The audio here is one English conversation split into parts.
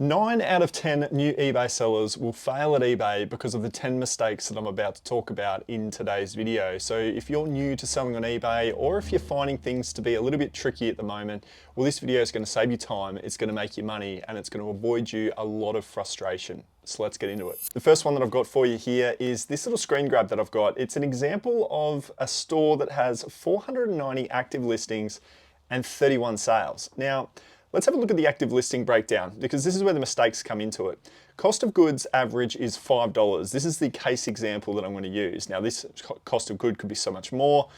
9 out of 10 new eBay sellers will fail at eBay because of the 10 mistakes that I'm about to talk about in today's video. So if you're new to selling on eBay, or if you're finding things to be a little bit tricky at the moment, well, this video is going to save you time, it's going to make you money, and it's going to avoid you a lot of frustration. So let's get into it. The first one that I've got for you here is this little screen grab that I've got. It's an example of a store that has 490 active listings and 31 sales. Now, let's have a look at the active listing breakdown, because this is where the mistakes come into it. Cost of goods average is $5. This is the case example that I'm going to use. Now, this cost of good could be so much more.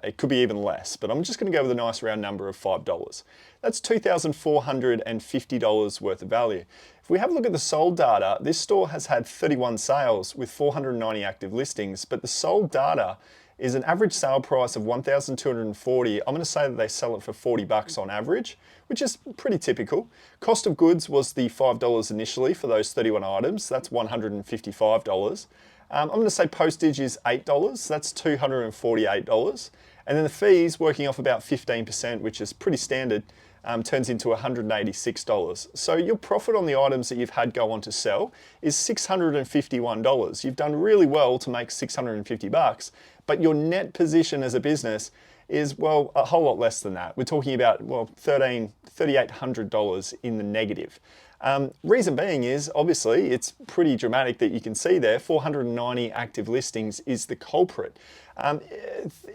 It could be even less, but I'm just going to go with a nice round number of $5. That's $2,450 worth of value. If we have a look at the sold data, this store has had 31 sales with 490 active listings, but the sold data is an average sale price of $1,240. I'm going to say that they sell it for 40 bucks on average, which is pretty typical. Cost of goods was the $5 initially for those 31 items. That's $155. I'm going to say postage is $8. That's $248. And then the fees, working off about 15%, which is pretty standard, turns into $186. So your profit on the items that you've had go on to sell is $651. You've done really well to make 650 bucks, but your net position as a business is, well, a whole lot less than that. We're talking about, well, $3,800 in the negative. Reason being is, obviously, it's pretty dramatic that you can see there, 490 active listings is the culprit.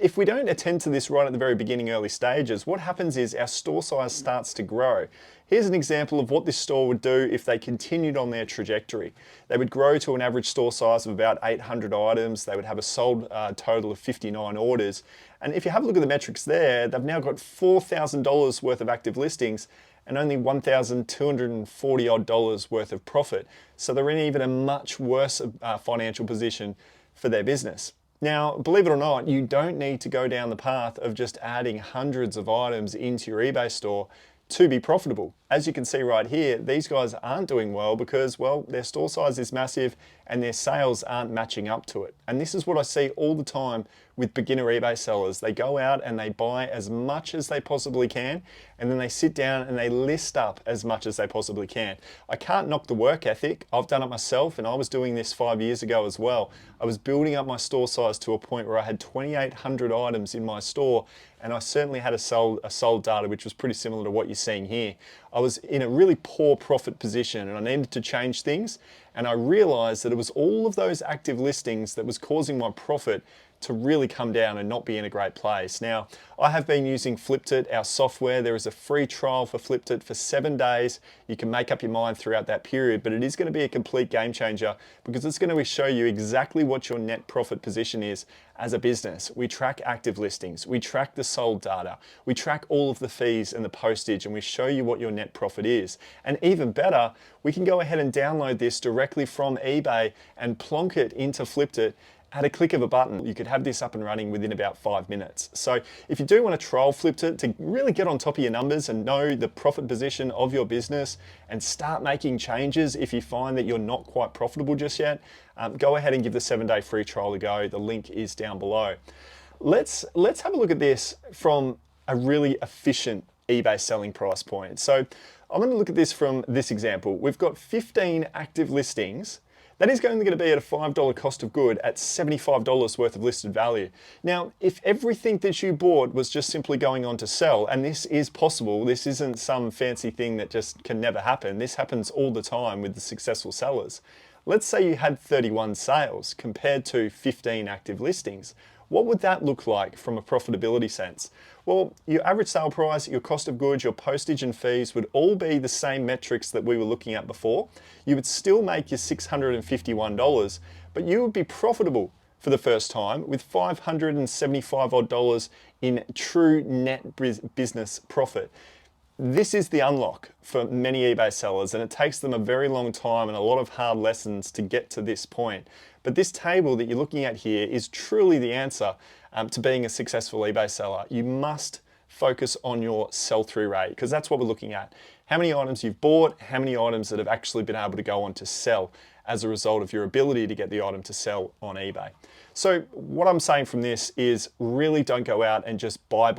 If we don't attend to this right at the very beginning, early stages, what happens is our store size starts to grow. Here's an example of what this store would do if they continued on their trajectory. They would grow to an average store size of about 800 items. They would have a sold total of 59 orders. And if you have a look at the metrics there, they've now got $4,000 worth of active listings and only $1,240 odd worth of profit. So they're in even a much worse financial position for their business. Now, believe it or not, you don't need to go down the path of just adding hundreds of items into your eBay store to be profitable. As you can see right here, these guys aren't doing well because, well, their store size is massive and their sales aren't matching up to it. And this is what I see all the time with beginner eBay sellers. They go out and they buy as much as they possibly can, and then they sit down and they list up as much as they possibly can. I can't knock the work ethic. I've done it myself, and I was doing this 5 years ago as well. I was building up my store size to a point where I had 2,800 items in my store, and I certainly had a sold data which was pretty similar to what you're seeing here. I was in a really poor profit position and I needed to change things, and I realized that it was all of those active listings that was causing my profit to really come down and not be in a great place. Now, I have been using Fliptit, our software. There is a free trial for Fliptit for 7 days. You can make up your mind throughout that period, but it is going to be a complete game changer because it's going to show you exactly what your net profit position is as a business. We track active listings, we track the sold data, we track all of the fees and the postage, and we show you what your net profit is. And even better, we can go ahead and download this directly from eBay and plonk it into Fliptit at a click of a button. You could have this up and running within about 5 minutes. So if you do want to trial Fliptit to really get on top of your numbers and know the profit position of your business and start making changes if you find that you're not quite profitable just yet, go ahead and give the 7-day free trial a go. The link is down below. Let's have a look at this from a really efficient eBay selling price point. So I'm going to look at this from this example. We've got 15 active listings. That is only going to be at a $5 cost of good at $75 worth of listed value. Now, if everything that you bought was just simply going on to sell, and this is possible, this isn't some fancy thing that just can never happen. This happens all the time with the successful sellers. Let's say you had 31 sales compared to 15 active listings. What would that look like from a profitability sense? Well, your average sale price, your cost of goods, your postage and fees would all be the same metrics that we were looking at before. You would still make your $651, but you would be profitable for the first time with $575 odd in true net business profit. This is the unlock for many eBay sellers, and it takes them a very long time and a lot of hard lessons to get to this point. But this table that you're looking at here is truly the answer to being a successful eBay seller. You must focus on your sell-through rate, because that's what we're looking at. How many items you've bought, how many items that have actually been able to go on to sell as a result of your ability to get the item to sell on eBay. So what I'm saying from this is really don't go out and just buy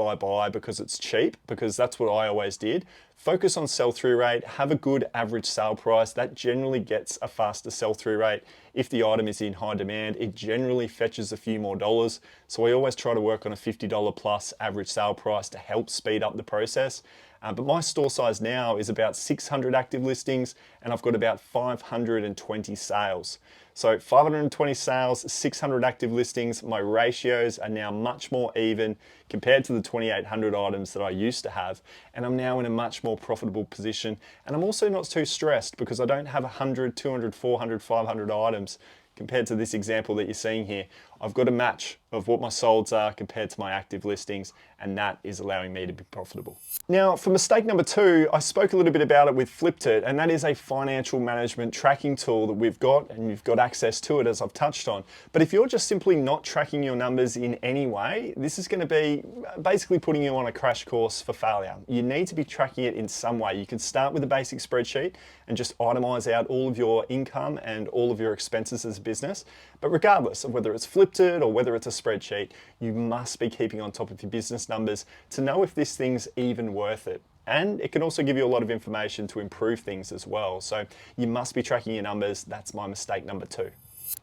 because it's cheap, because that's what I always did. Focus on sell-through rate, have a good average sale price. That generally gets a faster sell-through rate. If the item is in high demand, it generally fetches a few more dollars. So I always try to work on a $50 plus average sale price to help speed up the process. But my store size now is about 600 active listings and I've got about 520 sales. So 520 sales, 600 active listings, my ratios are now much more even compared to the 2,800 items that I used to have. And I'm now in a much more profitable position. And I'm also not too stressed because I don't have 100, 200, 400, 500 items. Compared to this example that you're seeing here, I've got a match of what my solds are compared to my active listings, and that is allowing me to be profitable. Now, for mistake number 2, I spoke a little bit about it with Flipped It, and that is a financial management tracking tool that we've got, and you've got access to it as I've touched on. But if you're just simply not tracking your numbers in any way, this is going to be basically putting you on a crash course for failure. You need to be tracking it in some way. You can start with a basic spreadsheet and just itemize out all of your income and all of your expenses as a business. But regardless of whether it's Flipped It or whether it's a spreadsheet, you must be keeping on top of your business numbers to know if this thing's even worth it. And it can also give you a lot of information to improve things as well. So you must be tracking your numbers. That's my mistake number 2.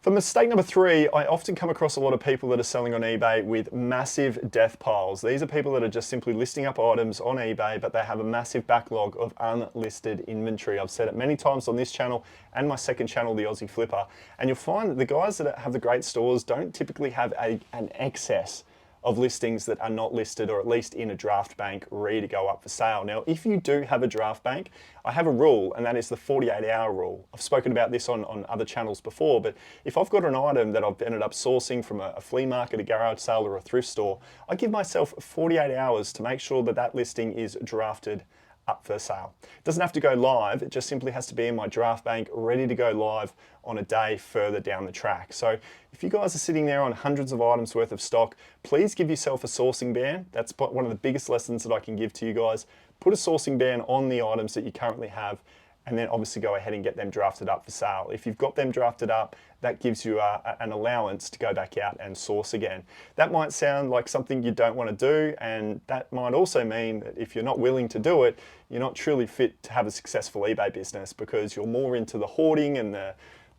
For mistake number 3, I often come across a lot of people that are selling on eBay with massive death piles. These are people that are just simply listing up items on eBay, but they have a massive backlog of unlisted inventory. I've said it many times on this channel and my second channel, the Aussie Flipper. And you'll find that the guys that have the great stores don't typically have an excess of listings that are not listed, or at least in a draft bank ready to go up for sale. Now, if you do have a draft bank, I have a rule, and that is the 48-hour rule. I've spoken about this on other channels before, but if I've got an item that I've ended up sourcing from a flea market, a garage sale, or a thrift store, I give myself 48 hours to make sure that that listing is drafted up for sale. It doesn't have to go live, it just simply has to be in my draft bank, ready to go live on a day further down the track. So if you guys are sitting there on hundreds of items worth of stock, please give yourself a sourcing ban. That's one of the biggest lessons that I can give to you guys. Put a sourcing ban on the items that you currently have, and then obviously go ahead and get them drafted up for sale. If you've got them drafted up, that gives you an allowance to go back out and source again. That might sound like something you don't want to do, and that might also mean that if you're not willing to do it, you're not truly fit to have a successful eBay business, because you're more into the hoarding and the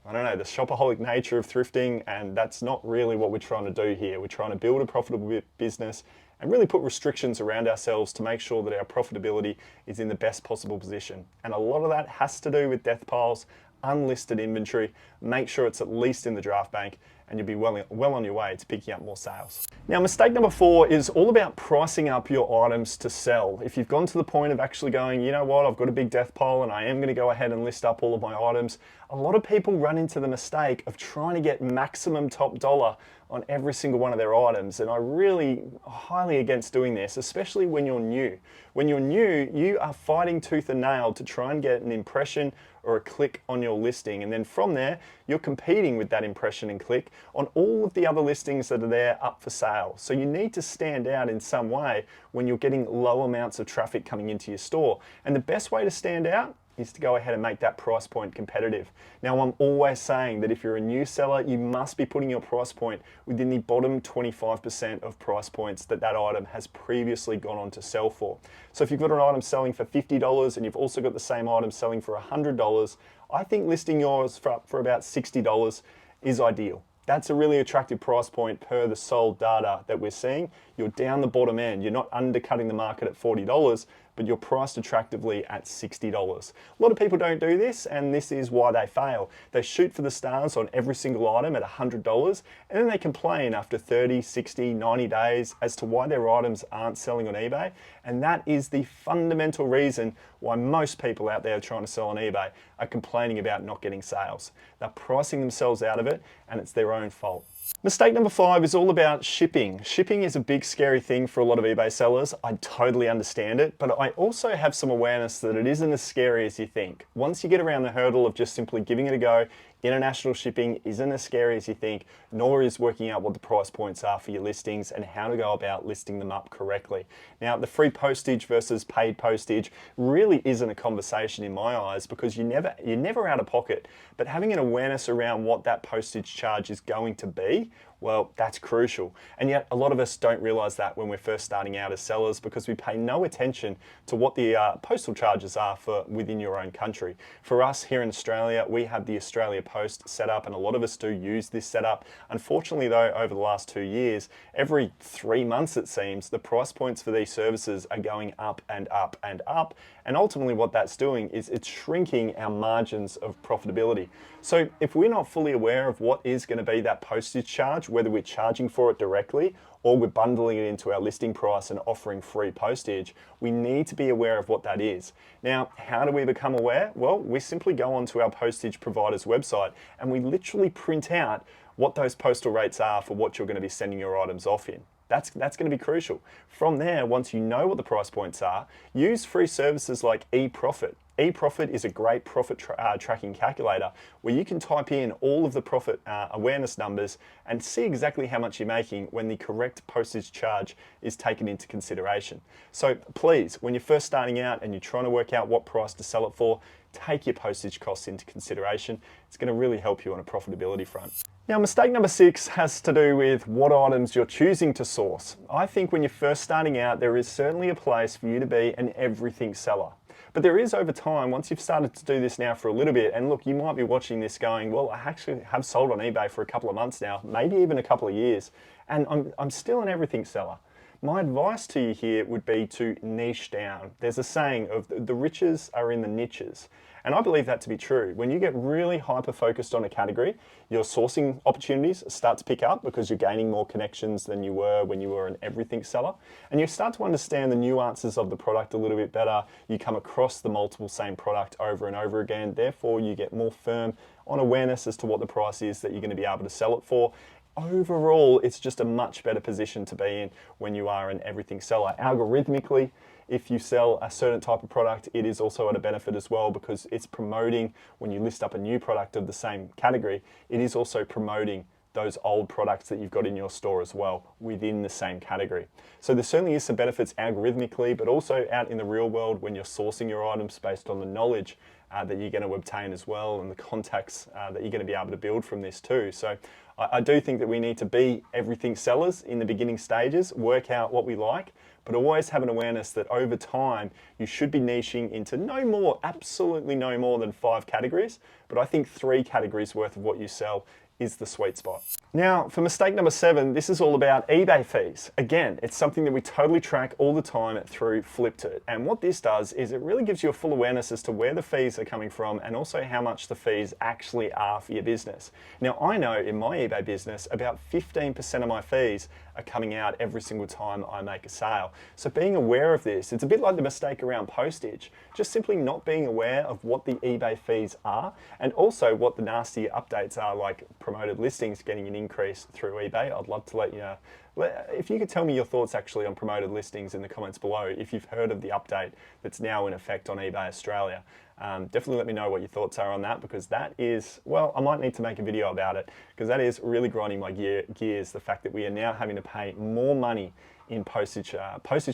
shopaholic nature of thrifting, and that's not really what we're trying to do here. We're trying to build a profitable business and really put restrictions around ourselves to make sure that our profitability is in the best possible position. And a lot of that has to do with death piles, unlisted inventory. Make sure it's at least in the draft bank, and you'll be well on your way to picking up more sales. Now, mistake number 4 is all about pricing up your items to sell. If you've gone to the point of actually going, you know what, I've got a big death pile and I am going to go ahead and list up all of my items, a lot of people run into the mistake of trying to get maximum top dollar on every single one of their items. And I really highly against doing this, especially when you're new. When you're new, you are fighting tooth and nail to try and get an impression or a click on your listing. And then from there, you're competing with that impression and click on all of the other listings that are there up for sale. So you need to stand out in some way when you're getting low amounts of traffic coming into your store. And the best way to stand out is to go ahead and make that price point competitive. Now, I'm always saying that if you're a new seller, you must be putting your price point within the bottom 25% of price points that item has previously gone on to sell for. So if you've got an item selling for $50 and you've also got the same item selling for $100, I think listing yours for about $60 is ideal. That's a really attractive price point per the sold data that we're seeing. You're down the bottom end. You're not undercutting the market at $40, but you're priced attractively at $60. A lot of people don't do this, and this is why they fail. They shoot for the stars on every single item at $100, and then they complain after 30, 60, 90 days as to why their items aren't selling on eBay. And that is the fundamental reason why most people out there trying to sell on eBay are complaining about not getting sales. They're pricing themselves out of it, and it's their own fault. Mistake number 5 is all about shipping. Shipping is a big scary thing for a lot of eBay sellers. I totally understand it, but I also have some awareness that it isn't as scary as you think. Once you get around the hurdle of just simply giving it a go, international shipping isn't as scary as you think, nor is working out what the price points are for your listings and how to go about listing them up correctly. Now, the free postage versus paid postage really isn't a conversation in my eyes, because you're never out of pocket, but having an awareness around what that postage charge is going to be Well, that's crucial. And yet a lot of us don't realize that when we're first starting out as sellers, because we pay no attention to what the postal charges are for within your own country. For us here in Australia, we have the Australia Post set up, and a lot of us do use this setup. Unfortunately though, over the last 2 years, every 3 months it seems, the price points for these services are going up and up and up. And ultimately what that's doing is it's shrinking our margins of profitability. So if we're not fully aware of what is going to be that postage charge, whether we're charging for it directly or we're bundling it into our listing price and offering free postage, we need to be aware of what that is. Now, how do we become aware? Well, we simply go onto our postage provider's website and we literally print out what those postal rates are for what you're going to be sending your items off in. That's going to be crucial. From there, once you know what the price points are, use free services like eProfit. eProfit is a great profit tracking calculator where you can type in all of the profit awareness numbers and see exactly how much you're making when the correct postage charge is taken into consideration. So please, when you're first starting out and you're trying to work out what price to sell it for, take your postage costs into consideration. It's going to really help you on a profitability front. Now, mistake number 6 has to do with what items you're choosing to source. I think when you're first starting out, there is certainly a place for you to be an everything seller. But there is over time, once you've started to do this now for a little bit, and look, you might be watching this going, well, I actually have sold on eBay for a couple of months now, maybe even a couple of years, and I'm still an everything seller. My advice to you here would be to niche down. There's a saying of the riches are in the niches. And I believe that to be true. When you get really hyper-focused on a category, your sourcing opportunities start to pick up because you're gaining more connections than you were when you were an everything seller. And you start to understand the nuances of the product a little bit better. You come across the multiple same product over and over again. Therefore, you get more firm on awareness as to what the price is that you're going to be able to sell it for. Overall, it's just a much better position to be in when you are an everything seller. Algorithmically, if you sell a certain type of product, it is also at a benefit as well because it's promoting, when you list up a new product of the same category, it is also promoting those old products that you've got in your store as well within the same category. So there certainly is some benefits algorithmically, but also out in the real world when you're sourcing your items based on the knowledge that you're going to obtain as well and the contacts that you're going to be able to build from this too. So I do think that we need to be everything sellers in the beginning stages, work out what we like, but always have an awareness that over time you should be niching into no more, absolutely no more than 5 categories, but I think 3 categories worth of what you sell is the sweet spot. Now, for mistake number 7, this is all about eBay fees. Again, it's something that we totally track all the time through Flipit. And what this does is it really gives you a full awareness as to where the fees are coming from and also how much the fees actually are for your business. Now, I know in my eBay business, about 15% of my fees are coming out every single time I make a sale. So being aware of this, it's a bit like the mistake around postage, just simply not being aware of what the eBay fees are and also what the nasty updates are, like promoted listings getting an increase through eBay. I'd love to let you know. If you could tell me your thoughts actually on promoted listings in the comments below, if you've heard of the update that's now in effect on eBay Australia. Definitely let me know what your thoughts are on that, because that is, well, I might need to make a video about it, because that is really grinding my gears, the fact that we are now having to pay more money in postage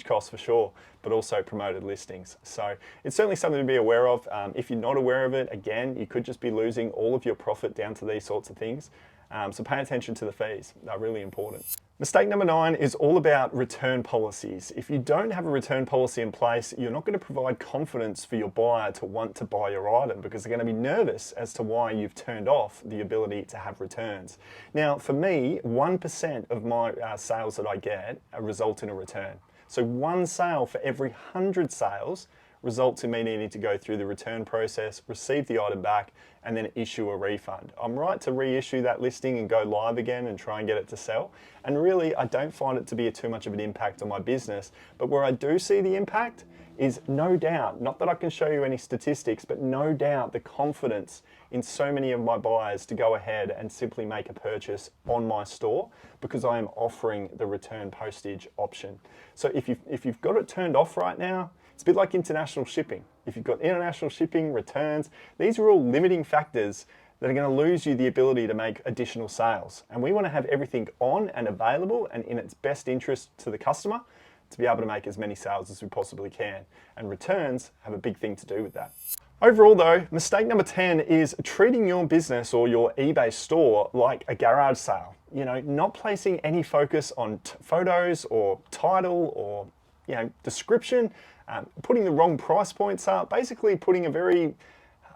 costs for sure, but also promoted listings. So it's certainly something to be aware of. If you're not aware of it, again, you could just be losing all of your profit down to these sorts of things. So pay attention to the fees, they're really important. Mistake number 9 is all about return policies. If you don't have a return policy in place, you're not going to provide confidence for your buyer to want to buy your item, because they're going to be nervous as to why you've turned off the ability to have returns. Now, for me, 1% of my sales that I get result in a return. So 1 sale for every 100 sales results in me needing to go through the return process, receive the item back, and then issue a refund. I'm right to reissue that listing and go live again and try and get it to sell. And really, I don't find it to be too much of an impact on my business. But where I do see the impact is no doubt, not that I can show you any statistics, but no doubt the confidence in so many of my buyers to go ahead and simply make a purchase on my store because I am offering the return postage option. So if you've got it turned off right now, it's a bit like international shipping. If you've got international shipping, returns, these are all limiting factors that are going to lose you the ability to make additional sales. And we want to have everything on and available and in its best interest to the customer to be able to make as many sales as we possibly can. And returns have a big thing to do with that. Overall though, mistake number 10 is treating your business or your eBay store like a garage sale. You know, not placing any focus on photos or title or, you know, description, putting the wrong price points up, basically putting a very,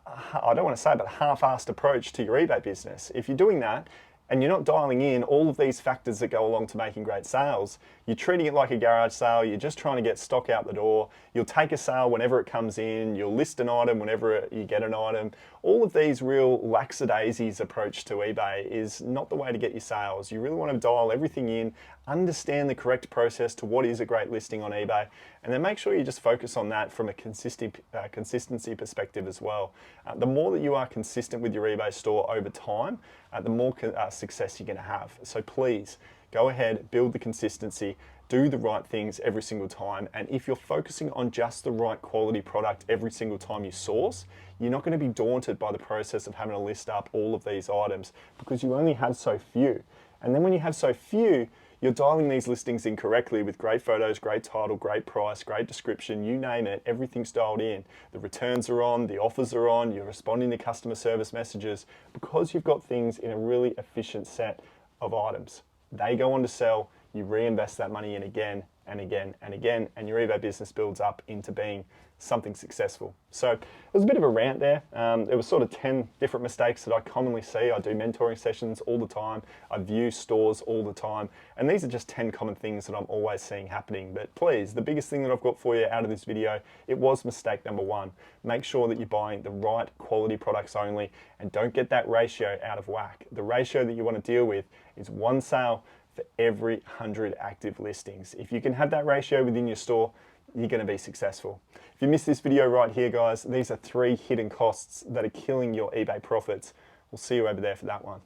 I don't want to say, but half-assed approach to your eBay business. If you're doing that, and you're not dialing in all of these factors that go along to making great sales, you're treating it like a garage sale, you're just trying to get stock out the door, you'll take a sale whenever it comes in, you'll list an item whenever you get an item. All of these real lackadaisies approach to eBay is not the way to get your sales. You really want to dial everything in, understand the correct process to what is a great listing on eBay, and then make sure you just focus on that from a consistency perspective as well. The more that you are consistent with your eBay store over time, the more success you're going to have. So please go ahead, build the consistency, do the right things every single time. And if you're focusing on just the right quality product every single time you source, you're not going to be daunted by the process of having to list up all of these items because you only have so few. And then when you have so few, you're dialing these listings in correctly with great photos, great title, great price, great description, you name it, everything's dialed in. The returns are on, the offers are on, you're responding to customer service messages because you've got things in a really efficient set of items. They go on to sell, you reinvest that money in again and again and again, and your eBay business builds up into being something successful. So it was a bit of a rant there. There was sort of 10 different mistakes that I commonly see. I do mentoring sessions all the time. I view stores all the time. And these are just 10 common things that I'm always seeing happening. But please, the biggest thing that I've got for you out of this video, it was mistake number 1. Make sure that you're buying the right quality products only and don't get that ratio out of whack. The ratio that you want to deal with is 1 sale for every 100 active listings. If you can have that ratio within your store, you're going to be successful. If you missed this video right here, guys, these are 3 hidden costs that are killing your eBay profits. We'll see you over there for that one.